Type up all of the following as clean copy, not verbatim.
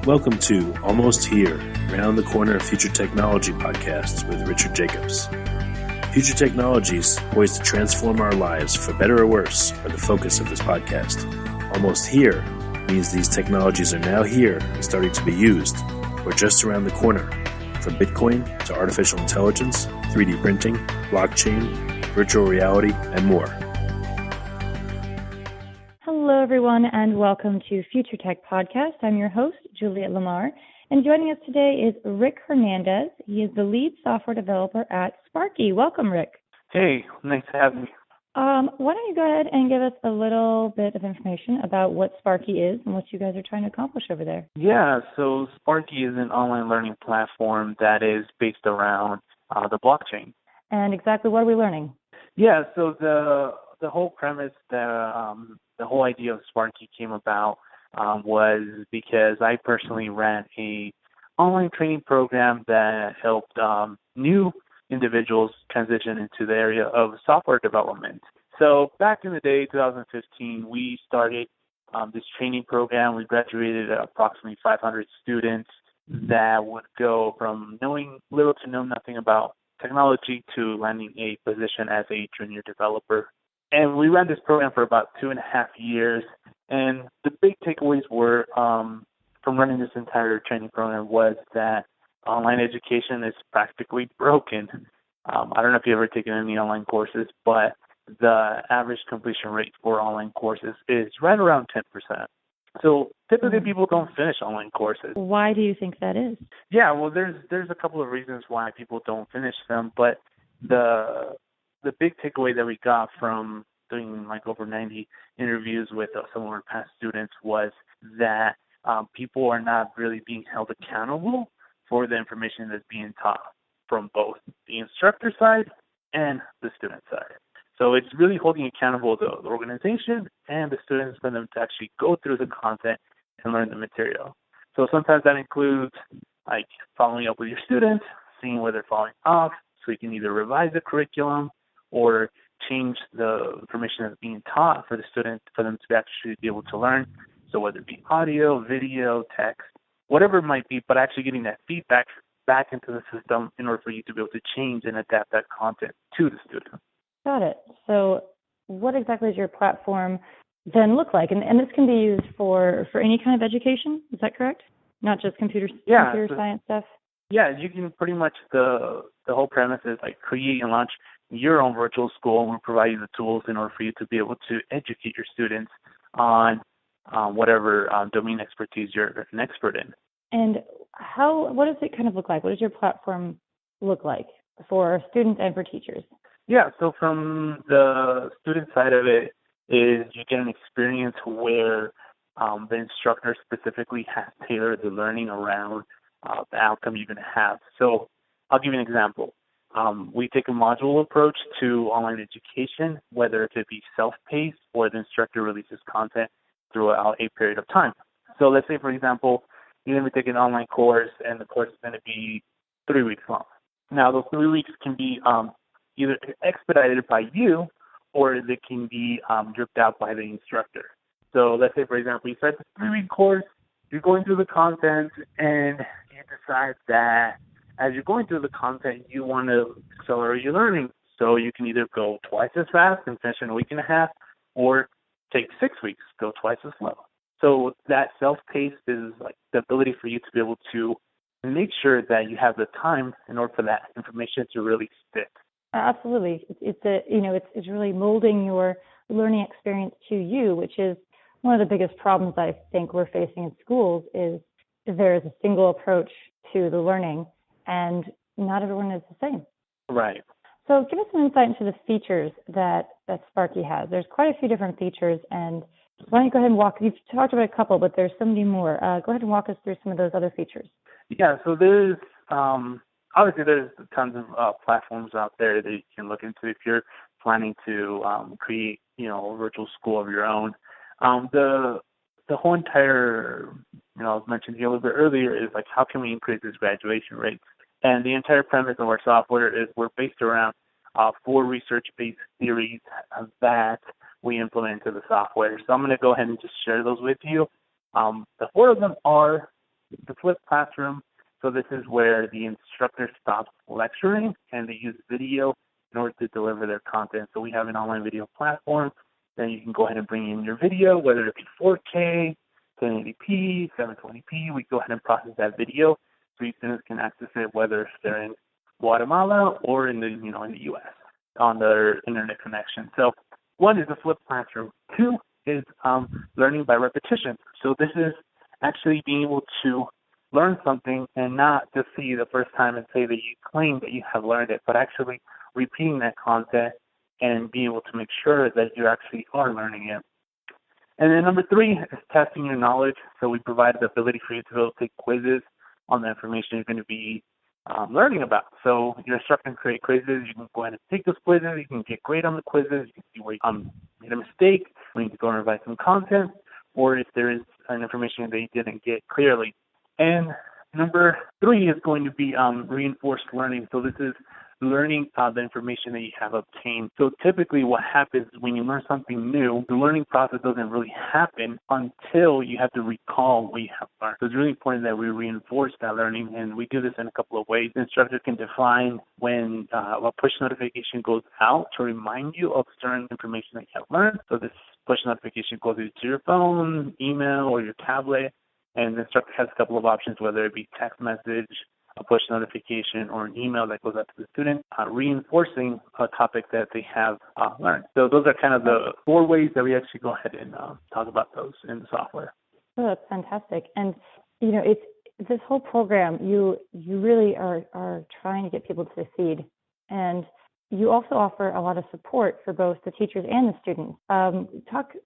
Welcome to Almost Here, Round the Corner Future Technology podcasts with Richard Jacobs. Future technologies poised to transform our lives for better or worse are the focus of this podcast. Almost here means these technologies are now here and starting to be used, or just around the corner, from Bitcoin to artificial intelligence, 3D printing, blockchain, virtual reality, and more. Hello, everyone, and welcome to Future Tech Podcast. I'm your host, Juliet Lamar, and joining us today is Rick Hernandez. He is the lead software developer at Sparkki. Welcome, Rick. Hey, nice to have me. Why don't you go ahead and give us a little bit of information about what Sparkki is and what you guys are trying to accomplish over there? Yeah, so Sparkki is an online learning platform that is based around the blockchain. And exactly what are we learning? Yeah, so the whole premise, the whole idea of Sparkki came about was because I personally ran a online training program that helped new individuals transition into the area of software development. So back in the day, 2015, we started this training program. We graduated approximately 500 students that would go from knowing little to know nothing about technology to landing a position as a junior developer. And we ran this program for about 2.5 years. And the big takeaways were from running this entire training program was that online education is practically broken. I don't know if you've ever taken any online courses, but the average completion rate for online courses is right around 10%. So typically people don't finish online courses. Why do you think that is? Yeah, well, there's a couple of reasons why people don't finish them, but the big takeaway that we got from doing like over 90 interviews with some of our past students was that people are not really being held accountable for the information that's being taught from both the instructor side and the student side. So it's really holding accountable the organization and the students for them to actually go through the content and learn the material. So sometimes that includes like following up with your students, seeing where they're falling off, so you can either revise the curriculum or change the information that's being taught for the student for them to actually be able to learn. So whether it be audio, video, text, whatever it might be, but actually getting that feedback back into the system in order for you to be able to change and adapt that content to the student. Got it. So what exactly does your platform then look like? And this can be used for any kind of education, is that correct? Not just computer science stuff? Yeah, you can pretty much, the whole premise is like create and launch your own virtual school, and we'll provide you the tools in order for you to be able to educate your students on whatever domain expertise you're an expert in. And what does it kind of look like? What does your platform look like for students and for teachers? Yeah, so from the student side of it is you get an experience where the instructor specifically has tailored the learning around the outcome you're going to have. So I'll give you an example. We take a module approach to online education, whether it be self-paced or the instructor releases content throughout a period of time. So let's say, for example, you're going to be taking an online course, and the course is going to be 3 weeks long. Now, those 3 weeks can be either expedited by you, or they can be dripped out by the instructor. So let's say, for example, you start the 3-week course, you're going through the content, and you decide that as you're going through the content, you want to accelerate your learning. So you can either go twice as fast and finish in a week and a half, or take 6 weeks, go twice as slow. So that self-paced is like the ability for you to be able to make sure that you have the time in order for that information to really stick. Absolutely. It's really molding your learning experience to you, which is one of the biggest problems I think we're facing in schools is there is a single approach to the learning, and not everyone is the same. Right. So give us some insight into the features that Sparkki has. There's quite a few different features, and why don't you go ahead and you've talked about a couple, but there's so many more. Go ahead and walk us through some of those other features. Yeah, so there's obviously there's tons of platforms out there that you can look into if you're planning to create, a virtual school of your own. The whole entire, I was mentioning a little bit earlier, is like how can we increase this graduation rate? And the entire premise of our software is we're based around 4 research-based theories that we implement into the software. So I'm going to go ahead and just share those with you. The 4 of them are the flipped classroom. So this is where the instructor stops lecturing and they use video in order to deliver their content. So we have an online video platform. Then you can go ahead and bring in your video, whether it be 4K, 1080p, 720p. We go ahead and process that video so your students can access it, whether they're in Guatemala or in the in the U.S. on their internet connection. So one is a flipped classroom. Two is learning by repetition. So this is actually being able to learn something and not just see the first time and say that you claim that you have learned it, but actually repeating that content and being able to make sure that you actually are learning it. And then number three is testing your knowledge. So we provide the ability for you to be able to take quizzes on the information you're going to be learning about. So your instructor can create quizzes. You can go ahead and take those quizzes. You can get great on the quizzes. You can see where you made a mistake. We need to go and revise some content, or if there is an information that you didn't get clearly. And number three is going to be reinforced learning. So this is learning the information that you have obtained. So typically what happens when you learn something new, the learning process doesn't really happen until you have to recall what you have learned. So it's really important that we reinforce that learning, and we do this in a couple of ways. The instructor can define when a push notification goes out to remind you of certain information that you have learned. So this push notification goes into your phone, email, or your tablet, and the instructor has a couple of options, whether it be text message, a push notification, or an email that goes out to the student, reinforcing a topic that they have learned. So those are kind of the 4 ways that we actually go ahead and talk about those in the software. Oh, that's fantastic. And, it's this whole program, you really are trying to get people to succeed. And you also offer a lot of support for both the teachers and the students.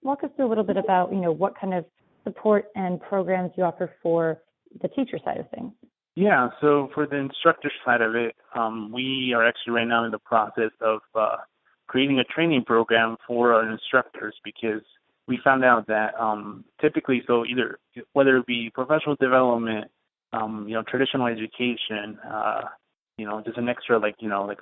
Walk us through a little bit about, what kind of support and programs you offer for the teacher side of things. Yeah, so for the instructor side of it, we are actually right now in the process of creating a training program for our instructors, because we found out that typically, so either whether it be professional development, traditional education, just an extra like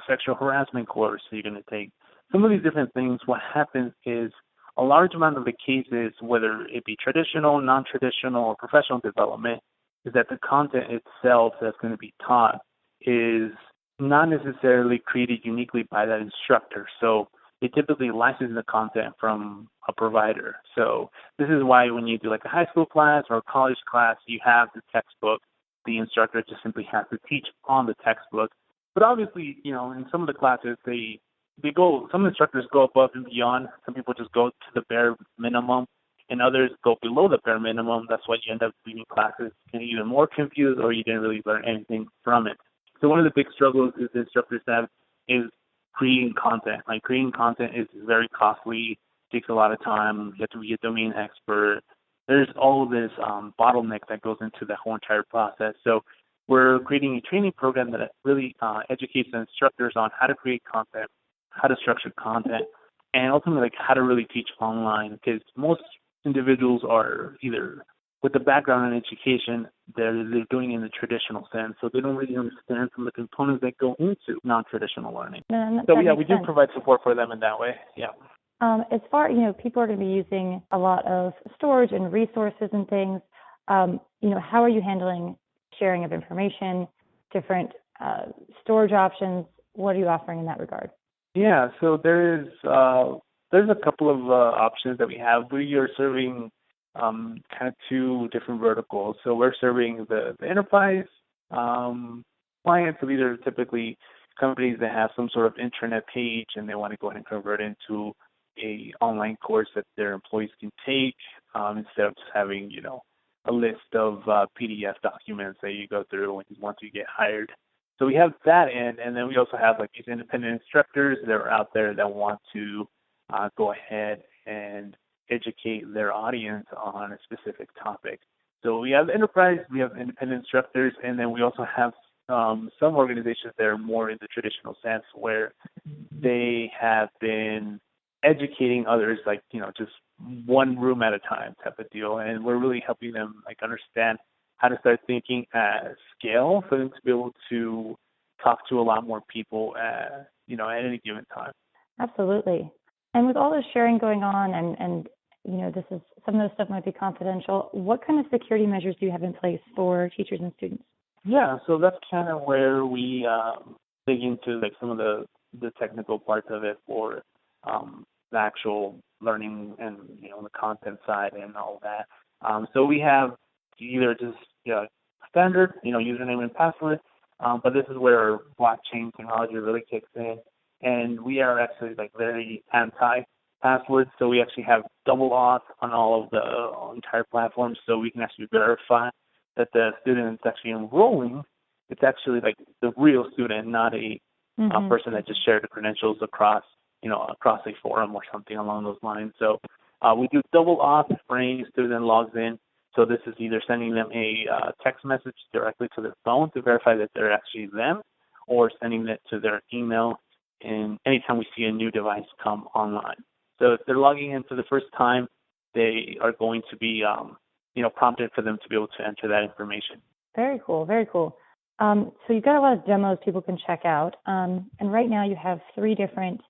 sexual harassment course you're going to take, some of these different things, what happens is a large amount of the cases, whether it be traditional, non-traditional, or professional development, is that the content itself that's going to be taught is not necessarily created uniquely by that instructor. So they typically license the content from a provider. So this is why when you do like a high school class or a college class, you have the textbook. The instructor just simply has to teach on the textbook. But obviously, in some of the classes, some instructors go above and beyond. Some people just go to the bare minimum, and others go below the bare minimum. That's why you end up leaving classes getting even more confused, or you didn't really learn anything from it. So one of the big struggles is the instructors have is creating content. Like, creating content is very costly, takes a lot of time. You have to be a domain expert. There's all of this bottleneck that goes into the whole entire process. So we're creating a training program that really educates the instructors on how to create content, how to structure content, and ultimately like how to really teach online, because most individuals are either with the background in education, they're doing it in the traditional sense, so they don't really understand some of the components that go into non-traditional learning. So yeah, we do provide support for them in that way. Yeah. As far, people are going to be using a lot of storage and resources and things. How are you handling sharing of information, different storage options? What are you offering in that regard? Yeah, so there's a couple of options that we have. We are serving kind of 2 different verticals. So we're serving the enterprise clients. So these are typically companies that have some sort of intranet page and they want to go ahead and convert into a online course that their employees can take instead of just having, a list of PDF documents that you go through once you get hired. So we have that end, and then we also have like these independent instructors that are out there that want to go ahead and educate their audience on a specific topic. So we have enterprise, we have independent instructors, and then we also have some organizations that are more in the traditional sense where they have been educating others, like, just one room at a time type of deal. And we're really helping them like understand how to start thinking at scale for them to be able to talk to a lot more people at any given time. Absolutely. And with all this sharing going on and this is some of this stuff might be confidential. What kind of security measures do you have in place for teachers and students? Yeah, so that's kind of where we dig into like some of the technical parts of it for the actual learning and the content side and all that. So we have either just standard username and password, but this is where blockchain technology really kicks in, and we are actually like very anti-passwords. So we actually have double auth on all of the entire platform, so we can actually verify that the student is actually enrolling. It's actually like the real student, not a person that just shared the credentials across a forum or something along those lines. So we do double auth for any student logs in. So this is either sending them a text message directly to their phone to verify that they're actually them, or sending it to their email. And anytime we see a new device come online, so if they're logging in for the first time, they are going to be prompted for them to be able to enter that information. Very cool, very cool. So you've got a lot of demos people can check out, and right now you have 3 different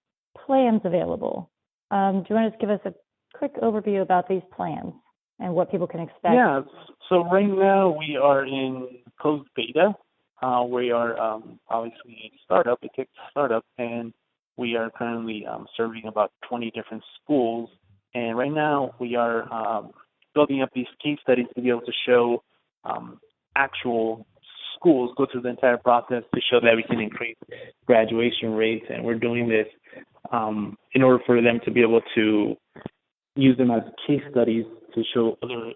plans available. Do you want to just give us a quick overview about these plans and what people can expect? Yeah, so right now we are in closed beta. We are obviously a startup, it takes a startup, and we are currently serving about 20 different schools. And right now we are building up these case studies to be able to show actual schools go through the entire process to show that we can increase graduation rates. And we're doing this in order for them to be able to use them as case studies to show other,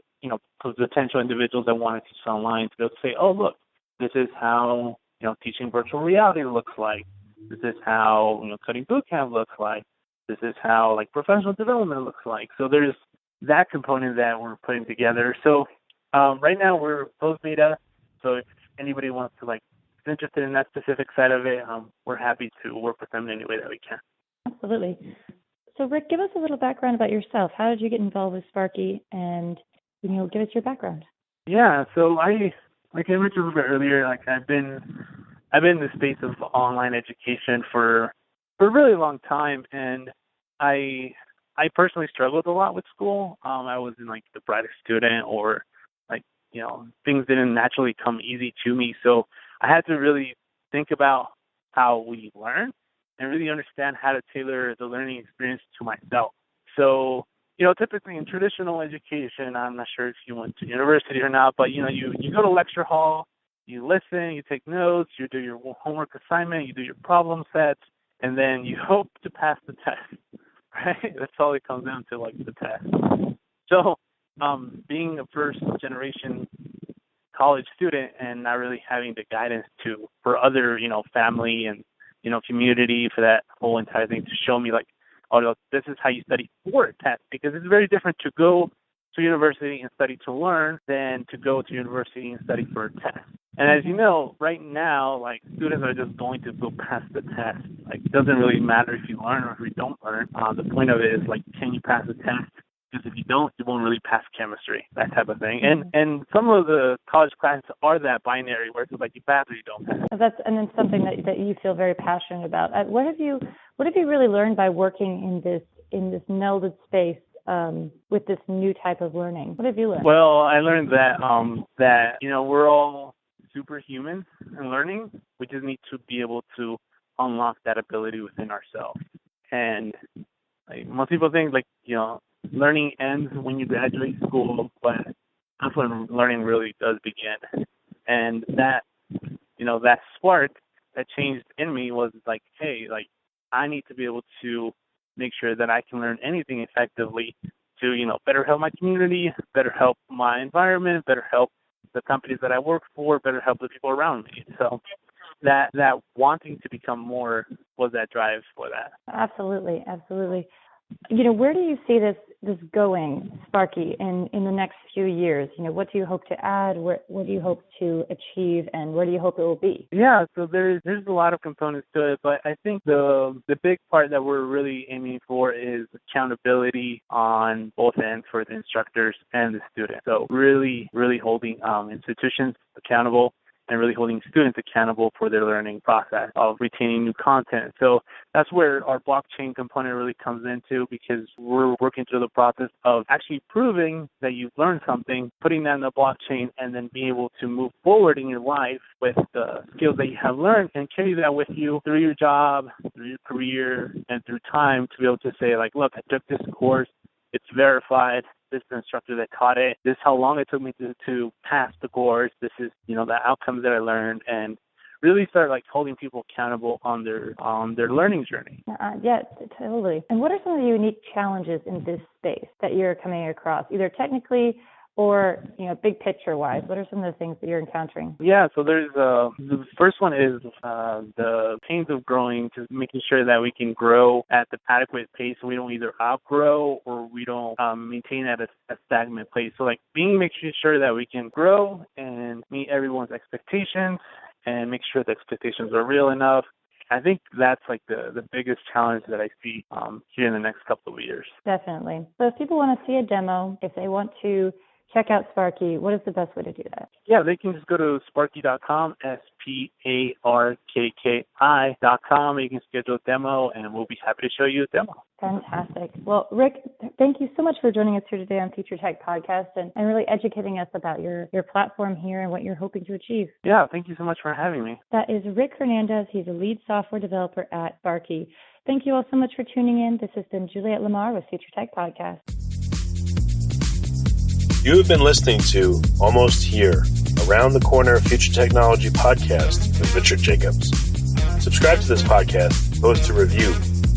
potential individuals that want to teach online to be able to say, oh, look, this is how, teaching virtual reality looks like. This is how, cutting boot camp looks like. This is how, professional development looks like. So there's that component that we're putting together. So right now we're closed beta. So if anybody wants to, is interested in that specific side of it, we're happy to work with them in any way that we can. Absolutely. So Rick, give us a little background about yourself. How did you get involved with Sparkki, and give us your background? Yeah, so I mentioned a little bit earlier, I've been in the space of online education for a really long time, and I personally struggled a lot with school. I wasn't the brightest student, or things didn't naturally come easy to me. So I had to really think about how we learn and really understand how to tailor the learning experience to myself. So, typically in traditional education, I'm not sure if you went to university or not, but, you go to lecture hall, you listen, you take notes, you do your homework assignment, you do your problem sets, and then you hope to pass the test, right? That's all it comes down to, the test. So, being a first-generation college student and not really having the guidance for other, family and, community for that whole entire thing to show me this is how you study for a test, because it's very different to go to university and study to learn than to go to university and study for a test. And as you know, right now, students are just going to go pass the test. It doesn't really matter if you learn or if you don't learn. The point of it is can you pass the test? Because if you don't, you won't really pass chemistry, that type of thing. And some of the college classes are that binary where it's you pass or you don't pass. And then something that you feel very passionate about. What have you really learned by working in this melded space with this new type of learning? What have you learned? Well, I learned that we're all superhuman in learning. We just need to be able to unlock that ability within ourselves. And most people think learning ends when you graduate school, but that's when learning really does begin. And that spark that changed in me was hey, I need to be able to make sure that I can learn anything effectively to, better help my community, better help my environment, better help the companies that I work for, better help the people around me. So that wanting to become more was that drive for that. Absolutely, absolutely. Where do you see this going, Sparkki, in the next few years? What do you hope to add? What do you hope to achieve, and where do you hope it will be? Yeah, so there's a lot of components to it, but I think the big part that we're really aiming for is accountability on both ends for the instructors and the students. So really, really holding institutions accountable and really holding students accountable for their learning process of retaining new content. So that's where our blockchain component really comes into, because we're working through the process of actually proving that you've learned something, putting that in the blockchain, and then being able to move forward in your life with the skills that you have learned and carry that with you through your job, through your career, and through time to be able to say, like, look, I took this course, it's verified, this is the instructor that taught it, this is how long it took me to pass the course, this is, the outcomes that I learned, and really start like holding people accountable on their learning journey. Yeah, totally. And what are some of the unique challenges in this space that you're coming across, either technically or, big picture wise? What are some of the things that you're encountering? Yeah, so there's the first one is the pains of growing, just making sure that we can grow at the adequate pace, so we don't either outgrow or we don't maintain at a stagnant pace. So like making sure that we can grow and meet everyone's expectations and make sure the expectations are real enough. I think that's like the biggest challenge that I see here in the next couple of years. Definitely. So if people want to see a demo, if they want to check out Sparkki, what is the best way to do that? Yeah, they can just go to Sparkki.com, Sparkki.com. You can schedule a demo, and we'll be happy to show you a demo. Fantastic. Well, Rick, thank you so much for joining us here today on Future Tech Podcast and really educating us about your platform here and what you're hoping to achieve. Yeah, thank you so much for having me. That is Rick Hernandez. He's a lead software developer at Sparkki. Thank you all so much for tuning in. This has been Juliette Lamar with Future Tech Podcast. You have been listening to Almost Here, Around the Corner Future Technology Podcast with Richard Jacobs. Subscribe to this podcast, post a review,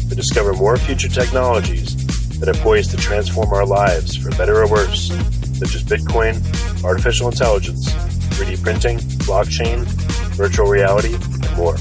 to discover more future technologies that are poised to transform our lives for better or worse, such as Bitcoin, artificial intelligence, 3D printing, blockchain, virtual reality, and more.